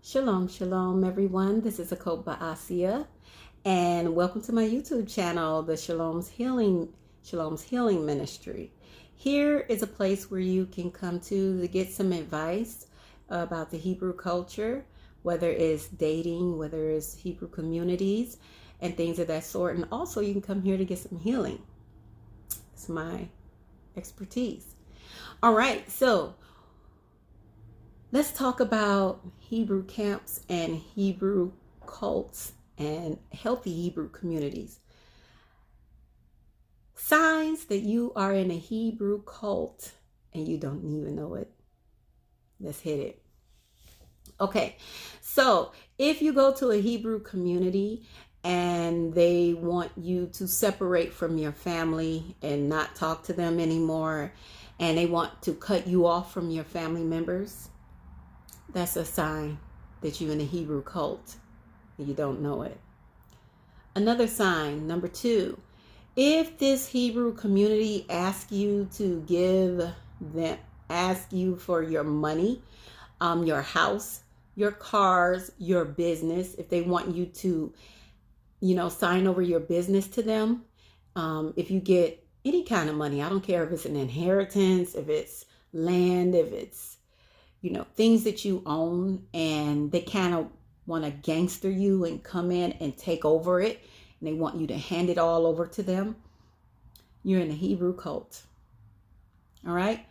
Shalom, shalom, everyone. This is Akoba Asia, and welcome to my YouTube channel, the Shalom's Healing Ministry. Here is a place where you can come to get some advice about the Hebrew culture, whether it's dating, whether it's Hebrew communities, and things of that sort. And also, you can come here to get some healing. It's my expertise. All right, so let's talk about Hebrew camps and Hebrew cults and healthy Hebrew communities. Signs that you are in a Hebrew cult and you don't even know it. Let's hit it. Okay, so if you go to a Hebrew community and they want you to separate from your family and not talk to them anymore, and they want to cut you off from your family members, that's a sign that you're in a Hebrew cult and you don't know it. Another sign, number 2, if this Hebrew community asks you for your money, your house, your cars, your business, if they want you to, sign over your business to them, if you get any kind of money, I don't care if it's an inheritance, if it's land, if it's things that you own, and they kind of want to gangster you and come in and take over it, and they want you to hand it all over to them, you're in a Hebrew cult. All right.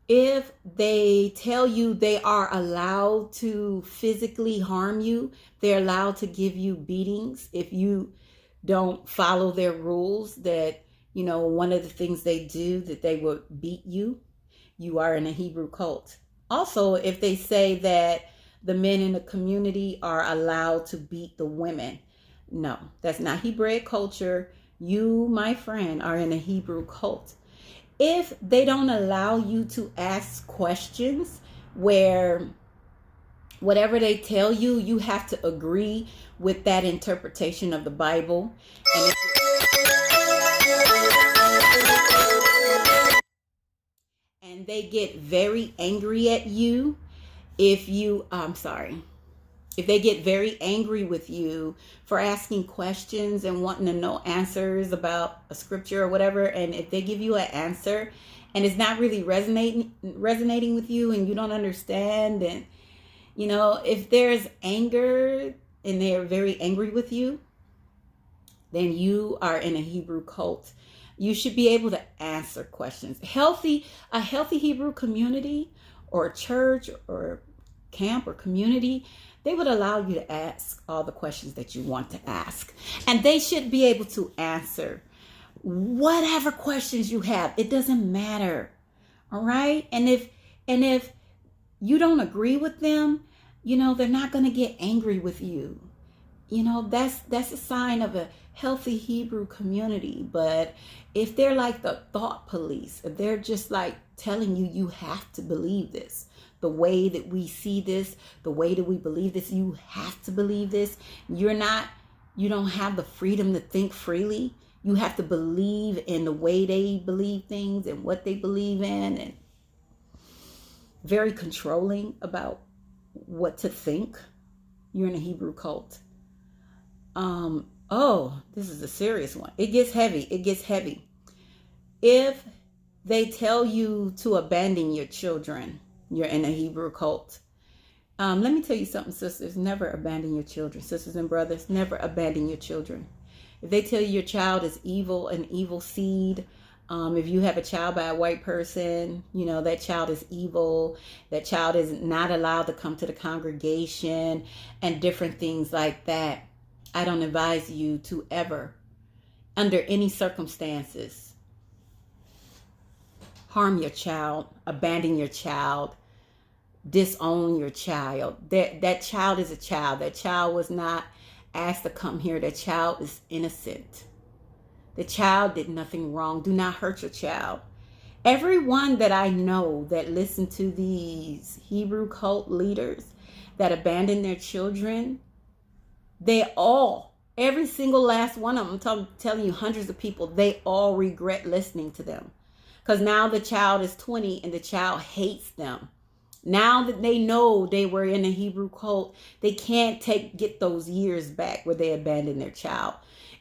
If they tell you they are allowed to physically harm you, they're allowed to give you beatings if you don't follow their rules, that, one of the things they do, that they will beat you, you are in a Hebrew cult. Also, if they say that the men in the community are allowed to beat the women, no, that's not Hebraic culture. You, my friend, are in a Hebrew cult. If they don't allow you to ask questions where whatever they tell you, you have to agree with that interpretation of the Bible. And they get very angry at you if they get very angry with you for asking questions and wanting to know answers about a scripture or whatever, and if they give you an answer and it's not really resonating with you and you don't understand, and if there's anger and they're very angry with you, then you are in a Hebrew cult. You should be able to answer questions. A healthy Hebrew community or church or camp or community, they would allow you to ask all the questions that you want to ask. And they should be able to answer whatever questions you have. It doesn't matter. All right? And if you don't agree with them, they're not going to get angry with you. That's a sign of a healthy Hebrew community. But if they're like the thought police, if they're just like telling you have to believe this, the way that we see this, the way that we believe this, you have to believe this. You don't have the freedom to think freely. You have to believe in the way they believe things and what they believe in, and very controlling about what to think. You're in a Hebrew cult. This is a serious one. It gets heavy. If they tell you to abandon your children, you're in a Hebrew cult. Let me tell you something, sisters. Never abandon your children. Sisters and brothers, never abandon your children. If they tell you your child is evil, an evil seed, if you have a child by a white person, that child is evil. That child is not allowed to come to the congregation and different things like that. I don't advise you to ever, under any circumstances, harm your child, abandon your child, disown your child. That child is a child. That child was not asked to come here. That child is innocent. The child did nothing wrong. Do not hurt your child. Everyone that I know that listen to these Hebrew cult leaders that abandon their children, every single last one of them, I'm telling you, hundreds of people, they all regret listening to them. Because now the child is 20 and the child hates them. Now that they know they were in a Hebrew cult, they can't get those years back where they abandoned their child.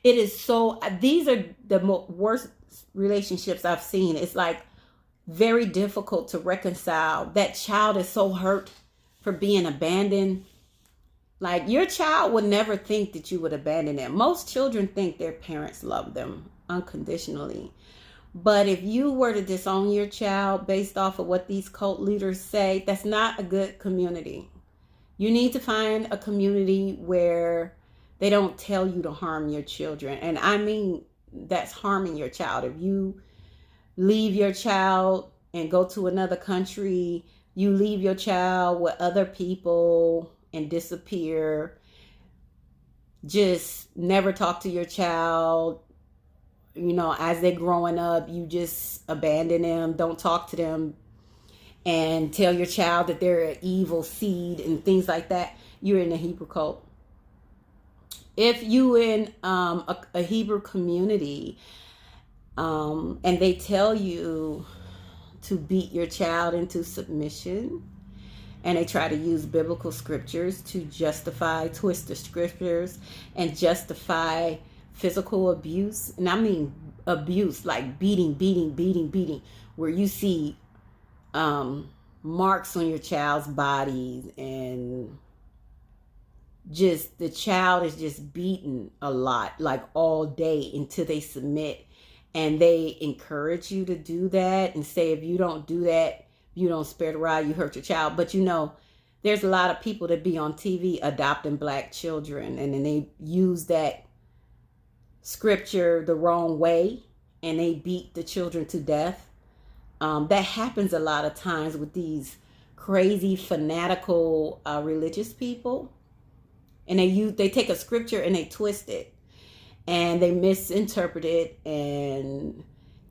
It is so, these are the worst relationships I've seen. It's like very difficult to reconcile. That child is so hurt for being abandoned. Like, your child would never think that you would abandon them. Most children think their parents love them unconditionally. But if you were to disown your child based off of what these cult leaders say, that's not a good community. You need to find a community where they don't tell you to harm your children. And I mean, that's harming your child. If you leave your child and go to another country, you leave your child with other people and disappear, just never talk to your child, as they're growing up, you just abandon them, don't talk to them, and tell your child that they're an evil seed and things like that, you're in a Hebrew cult. If you in a Hebrew community and they tell you to beat your child into submission, and they try to use biblical scriptures to twist the scriptures and justify physical abuse. And I mean abuse, like beating, where you see marks on your child's body, and just the child is just beaten a lot, like all day until they submit. And they encourage you to do that and say, if you don't do that, you don't spare the rod, you hurt your child. But there's a lot of people that be on TV adopting black children, and then they use that scripture the wrong way and they beat the children to death. That happens a lot of times with these crazy fanatical religious people, and they take a scripture and they twist it and they misinterpret it and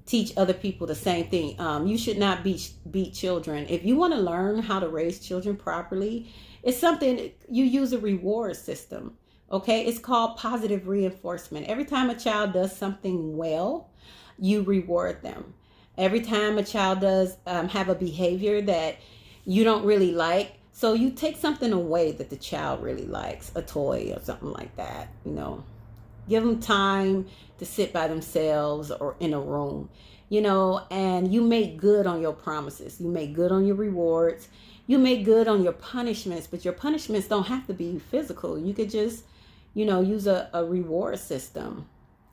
teach other people the same thing. You should not beat children. If you want to learn how to raise children properly, it's something you use a reward system. Okay, it's called positive reinforcement. Every time a child does something well, you reward them. Every time a child does have a behavior that you don't really like, so you take something away that the child really likes, a toy or something like that, Give them time to sit by themselves or in a room, and you make good on your promises. You make good on your rewards. You make good on your punishments, but your punishments don't have to be physical. You could just, use a reward system.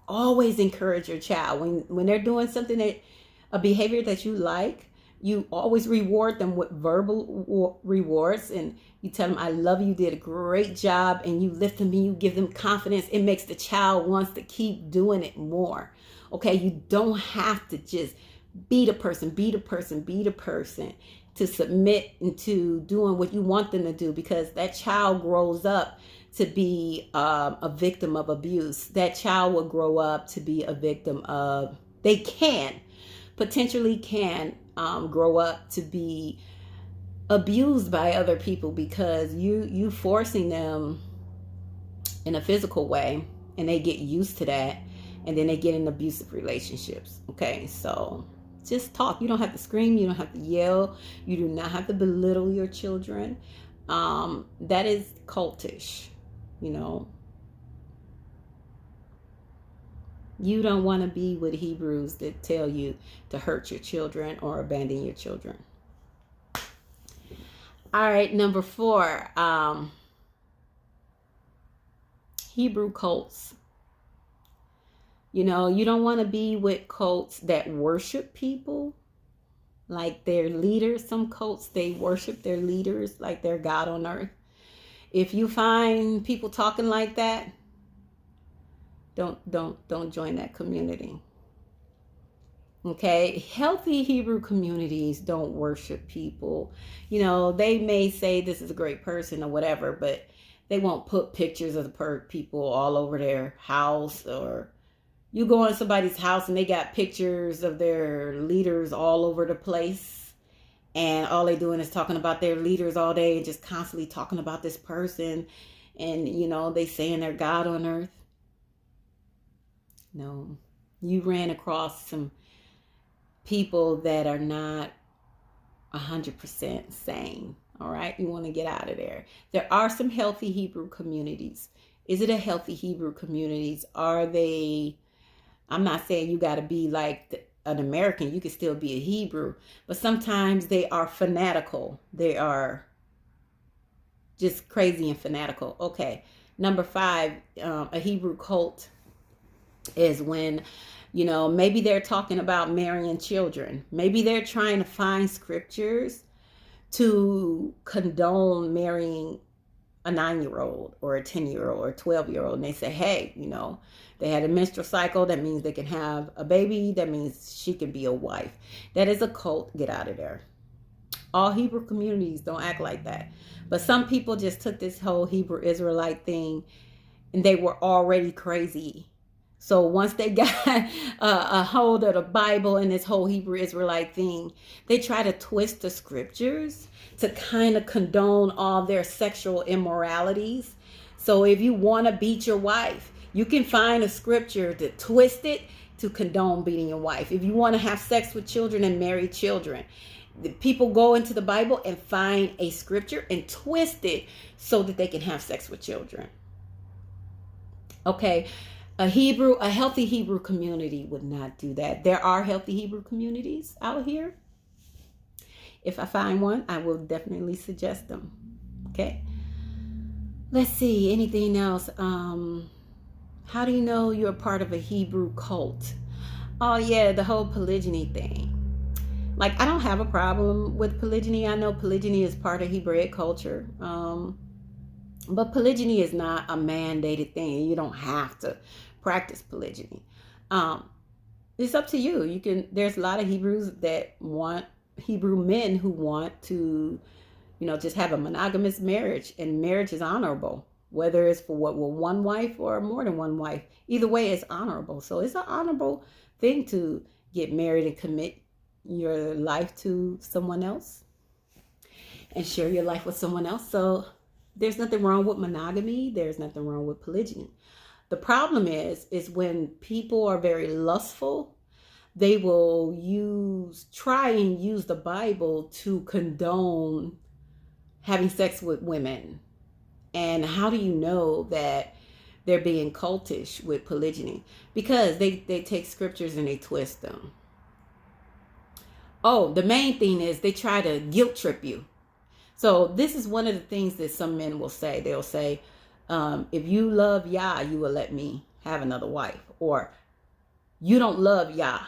Always encourage your child. When they're doing something a behavior that you like, you always reward them with verbal rewards, and you tell them, I love you, did a great job, and you lift them and you give them confidence. It makes the child wants to keep doing it more. Okay, you don't have to just beat a person to submit into doing what you want them to do, because that child grows up to be a victim of abuse. That child will grow up to be a victim of, they potentially can grow up to be abused by other people, because you forcing them in a physical way, and they get used to that, and then they get in abusive relationships. Okay, so just talk. You don't have to scream, you don't have to yell, you do not have to belittle your children. That is cultish. You don't want to be with Hebrews that tell you to hurt your children or abandon your children. All right, number 4, Hebrew cults. You don't want to be with cults that worship people like their leaders. Some cults, they worship their leaders like they're God on earth. If you find people talking like that, don't join that community. Okay, healthy Hebrew communities don't worship people. They may say this is a great person or whatever, but they won't put pictures of the people all over their house. Or you go in somebody's house and they got pictures of their leaders all over the place, and all they doing is talking about their leaders all day and just constantly talking about this person, and they saying they're God on earth. No, you ran across some people that are not 100% sane. All right. You want to get out of there. There are some healthy Hebrew communities. Is it a healthy Hebrew communities? Are they, I'm not saying you got to be like an American. You can still be a Hebrew, but sometimes they are fanatical. They are just crazy and fanatical. Okay. Number 5, a Hebrew cult is when, maybe they're talking about marrying children. Maybe they're trying to find scriptures to condone marrying a 9-year-old or a 10-year-old or a 12-year-old. And they say, hey, they had a menstrual cycle. That means they can have a baby. That means she can be a wife. That is a cult. Get out of there. All Hebrew communities don't act like that. But some people just took this whole Hebrew Israelite thing and they were already crazy. So once they got a hold of the Bible and this whole Hebrew Israelite thing, they try to twist the scriptures to kind of condone all their sexual immoralities. So if you want to beat your wife, you can find a scripture to twist it to condone beating your wife. If you want to have sex with children and marry children, the people go into the Bible and find a scripture and twist it so that they can have sex with children. Okay. A healthy Hebrew community would not do that. There are healthy Hebrew communities out here. If I find one, I will definitely suggest them. Okay. Let's see. Anything else? How do you know you're part of a Hebrew cult? Oh yeah, the whole polygyny thing. Like, I don't have a problem with polygyny. I know polygyny is part of Hebraic culture. But polygyny is not a mandated thing. You don't have to practice polygyny. It's up to you. There's a lot of Hebrew men who want to, just have a monogamous marriage, and marriage is honorable, whether it's for one wife or more than one wife. Either way, it's honorable. So it's an honorable thing to get married and commit your life to someone else and share your life with someone else. So there's nothing wrong with monogamy. There's nothing wrong with polygyny. The problem is when people are very lustful, they will try and use the Bible to condone having sex with women. And how do you know that they're being cultish with polygyny? Because they take scriptures and they twist them. Oh, the main thing is they try to guilt trip you. So this is one of the things that some men will say. They'll say, if you love Yah, you will let me have another wife. Or you don't love Yah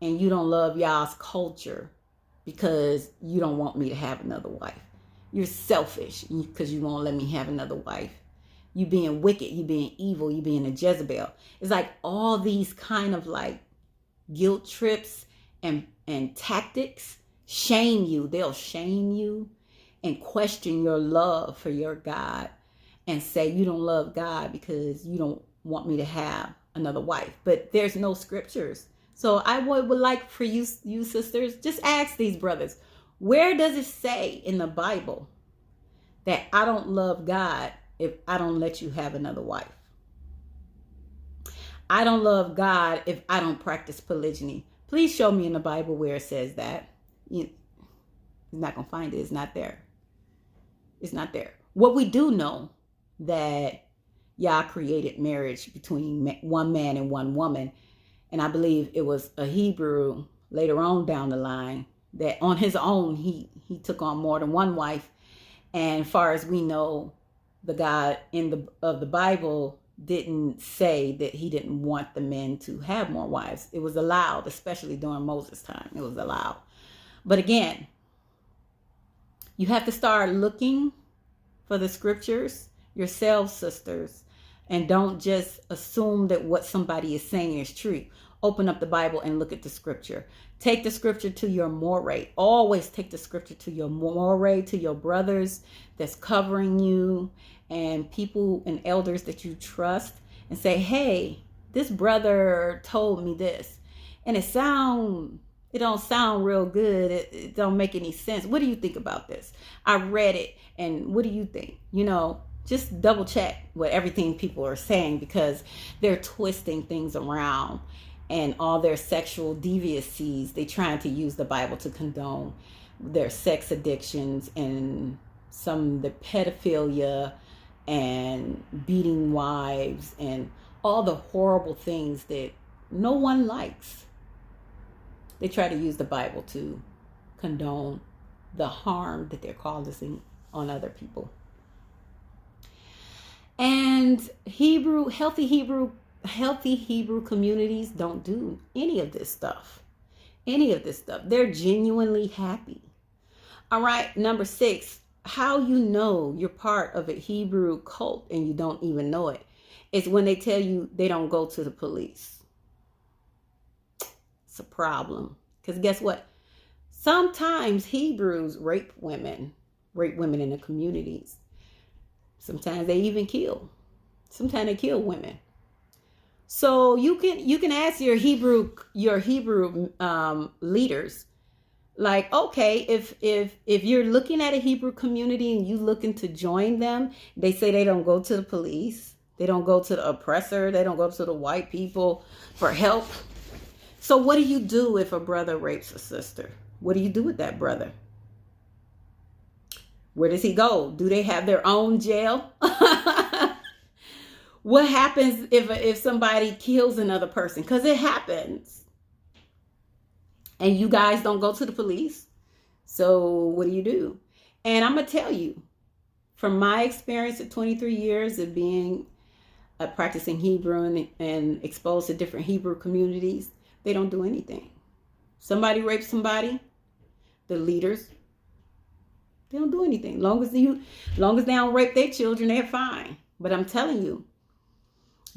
and you don't love Yah's culture because you don't want me to have another wife. You're selfish because you won't let me have another wife. You being wicked, you being evil, you being a Jezebel. It's like all these kind of like guilt trips and tactics shame you. They'll shame you and question your love for your God and say you don't love God because you don't want me to have another wife. But there's no scriptures. So I would like for you sisters, just ask these brothers, where does it say in the Bible that I don't love God if I don't let you have another wife? I don't love God if I don't practice polygyny. Please show me in the Bible where it says that. You're not going to find it. It's not there. It's not there. What we do know that Yah created marriage between one man and one woman. And I believe it was a Hebrew later on down the line that on his own, he took on more than one wife. And as far as we know, the God of the Bible didn't say that he didn't want the men to have more wives. It was allowed, especially during Moses' time. It was allowed. But again, you have to start looking for the scriptures yourselves, sisters, and don't just assume that what somebody is saying is true. Open up the Bible and look at the scripture. Take the scripture to your moray. Always take the scripture to your moray, to your brothers that's covering you and people and elders that you trust, and say, hey, this brother told me this. And it don't sound real good. It don't make any sense. What do you think about this? I read it, and what do you think? Just double check what everything people are saying, because they're twisting things around and all their sexual deviancies. They're trying to use the Bible to condone. their sex addictions and some the pedophilia and beating wives and all the horrible things that no one likes. They try to use the Bible to condone the harm that they're causing on other people. And healthy Hebrew communities don't do any of this stuff. They're genuinely happy. All right, number 6, how you know you're part of a Hebrew cult and you don't even know it is when they tell you they don't go to the police. It's a problem. Because guess what? Sometimes Hebrews rape women in the communities. Sometimes they even kill. Sometimes they kill women. So you can ask your Hebrew leaders, like, okay, if you're looking at a Hebrew community and you looking to join them, they say they don't go to the police, they don't go to the oppressor, they don't go to the white people for help. So what do you do if a brother rapes a sister? What do you do with that brother? Where does he go? Do they have their own jail? What happens if somebody kills another person? Because it happens. And you guys don't go to the police. So what do you do? And I'm going to tell you, from my experience of 23 years of being practicing Hebrew and exposed to different Hebrew communities, they don't do anything. Somebody rapes somebody, the leaders, they don't do anything. Long as they don't rape their children, they're fine. But I'm telling you,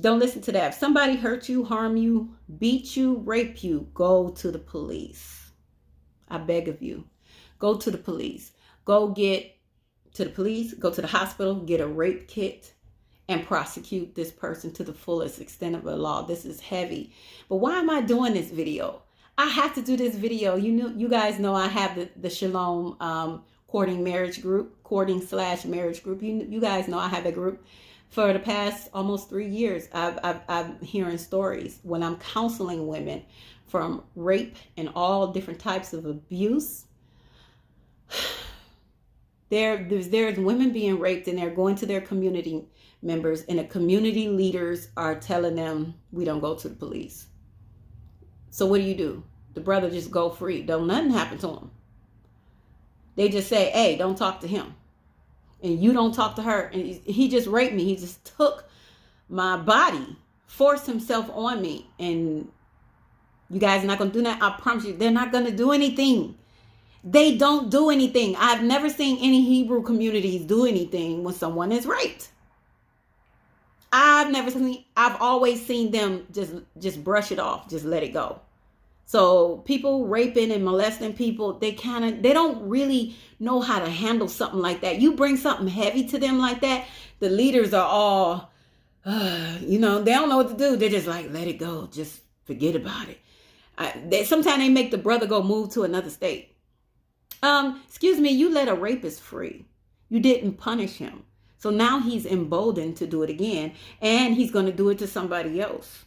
don't listen to that. If somebody hurt you, harm you, beat you, rape you, go to the police. I beg of you. Go to the police. Go to the hospital, get a rape kit, and prosecute this person to the fullest extent of the law. This is heavy. But why am I doing this video? I have to do this video. You guys know I have the Shalom courting/marriage group. You guys know I have a group. For the past almost 3 years, I'm hearing stories when I'm counseling women from rape and all different types of abuse. There's women being raped and they're going to their community members and the community leaders are telling them, we don't go to the police. So what do? The brother just go free. Don't nothing happen to him. They just say, hey, don't talk to him. And you don't talk to her. And he just raped me. He just took my body, forced himself on me. And you guys are not going to do that. I promise you, they're not going to do anything. They don't do anything. I've never seen any Hebrew communities do anything when someone is raped. I've always seen them just brush it off, just let it go. So people raping and molesting people, they don't really know how to handle something like that. You bring something heavy to them like that, the leaders are all, they don't know what to do. They're just like, let it go. Just forget about it. Sometimes they make the brother go move to another state. Excuse me, you let a rapist free. You didn't punish him. So now he's emboldened to do it again. And he's going to do it to somebody else.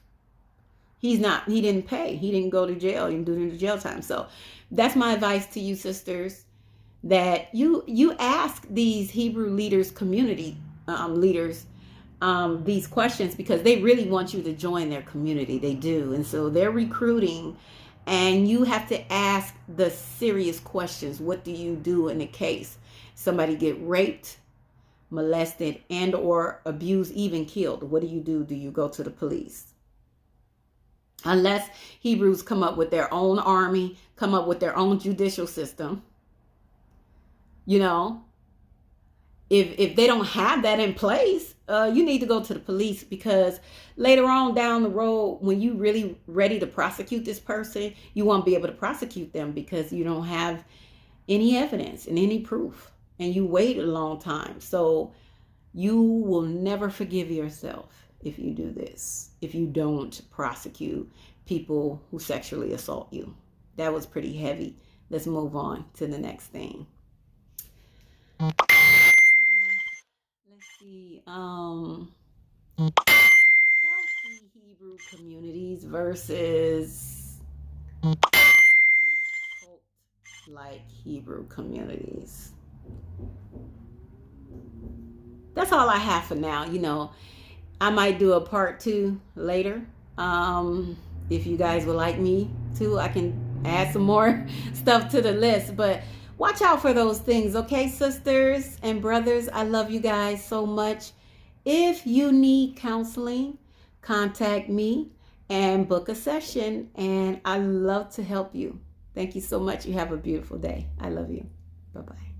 He didn't pay. He didn't go to jail. He didn't do any jail time. So that's my advice to you, sisters, that you ask these Hebrew leaders, community leaders, these questions because they really want you to join their community. They do. And so they're recruiting and you have to ask the serious questions. What do you do in a case? Somebody get raped, molested, and or abused, even killed. What do? Do you go to the police? Unless Hebrews come up with their own army, come up with their own judicial system. If they don't have that in place, you need to go to the police because later on down the road, when you really ready to prosecute this person, you won't be able to prosecute them because you don't have any evidence and any proof. And you wait a long time. So you will never forgive yourself if you do this, if you don't prosecute people who sexually assault you. That was pretty heavy. Let's move on to the next thing. Let's see. Healthy Hebrew communities versus healthy cult-like like Hebrew communities. That's all I have for now. You know, I might do a part 2 later. If you guys would like me to, I can add some more stuff to the list. But watch out for those things, okay, sisters and brothers? I love you guys so much. If you need counseling, contact me and book a session, and I love to help you. Thank you so much. You have a beautiful day. I love you. Bye-bye.